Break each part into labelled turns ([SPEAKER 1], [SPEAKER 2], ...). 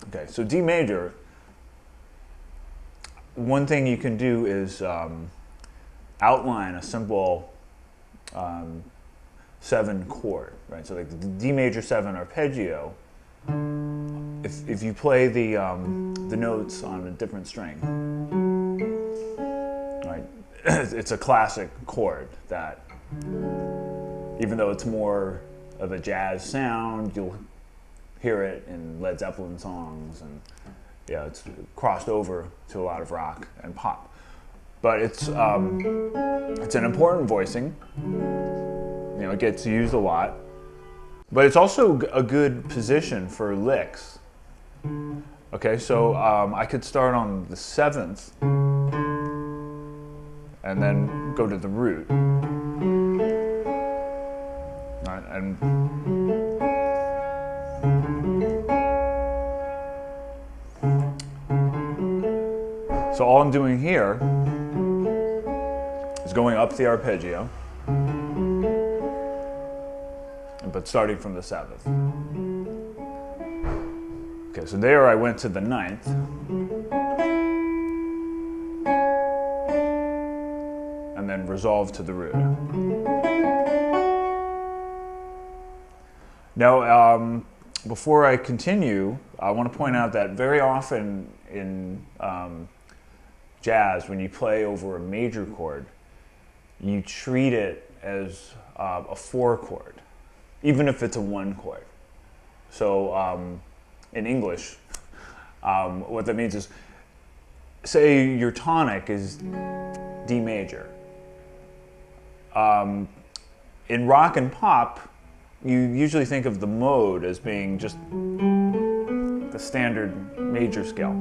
[SPEAKER 1] Okay, so D major, one thing you can do is outline a simple 7 chord, right? So like the D major 7 arpeggio, if you play the notes on a different string, right? It's a classic chord that, even though it's more of a jazz sound, you'll hear it in Led Zeppelin songs, and yeah, it's crossed over to a lot of rock and pop. But it's an important voicing. You know, it gets used a lot. But it's also a good position for licks. Okay, so I could start on the 7th and then go to the root. Right, and so all I'm doing here is going up the arpeggio, but starting from the 7th. Okay, so there I went to the 9th. And then resolved to the root. Now, before I continue, I want to point out that very often in jazz, when you play over a major chord, you treat it as a 4 chord, even if it's a 1 chord. So in English, what that means is, say your tonic is D major. In rock and pop, you usually think of the mode as being just the standard major scale.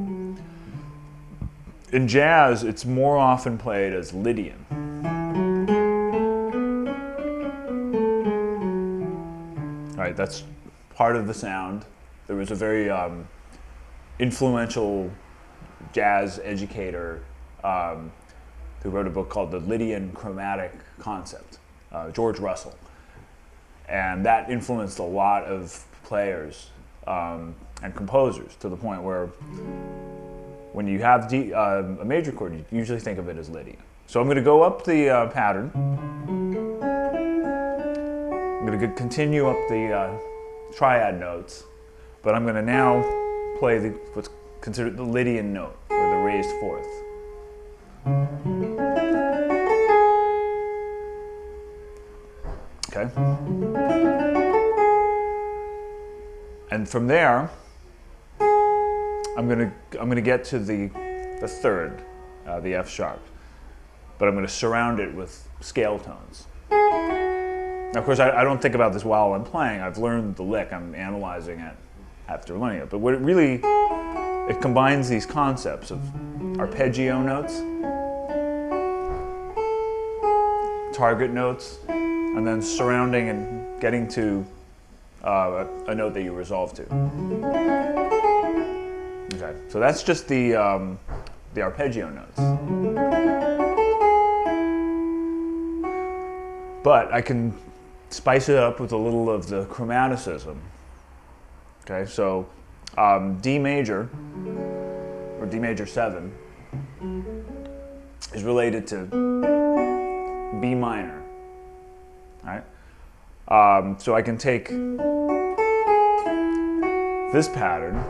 [SPEAKER 1] In jazz, it's more often played as Lydian. Right, that's part of the sound. There was a very influential jazz educator who wrote a book called The Lydian Chromatic Concept, George Russell. And that influenced a lot of players and composers, to the point where when you have a major chord, you usually think of it as Lydian. So I'm going to go up the pattern. I'm going to continue up the triad notes, but I'm going to now play what's considered the Lydian note, or the raised 4th. Okay. And from there, I'm gonna get to the 3rd, the F sharp, but I'm going to surround it with scale tones. Now, of course, I don't think about this while I'm playing. I've learned the lick. I'm analyzing it after learning it. But what it combines these concepts of arpeggio notes, target notes, and then surrounding and getting to a note that you resolve to. Okay, so that's just the arpeggio notes. But I can spice it up with a little of the chromaticism. Okay, so D major, or D major 7, is related to B minor. Right? So I can take this pattern,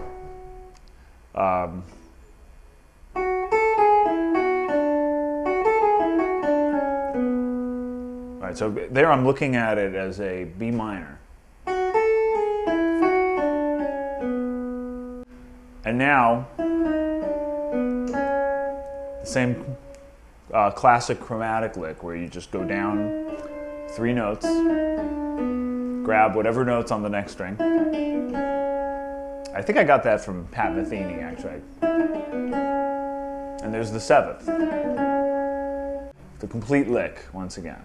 [SPEAKER 1] right, so there I'm looking at it as a B minor. And now, the same classic chromatic lick where you just go down 3 notes, grab whatever notes on the next string. I think I got that from Pat Metheny, actually. And there's the 7th. The complete lick, once again.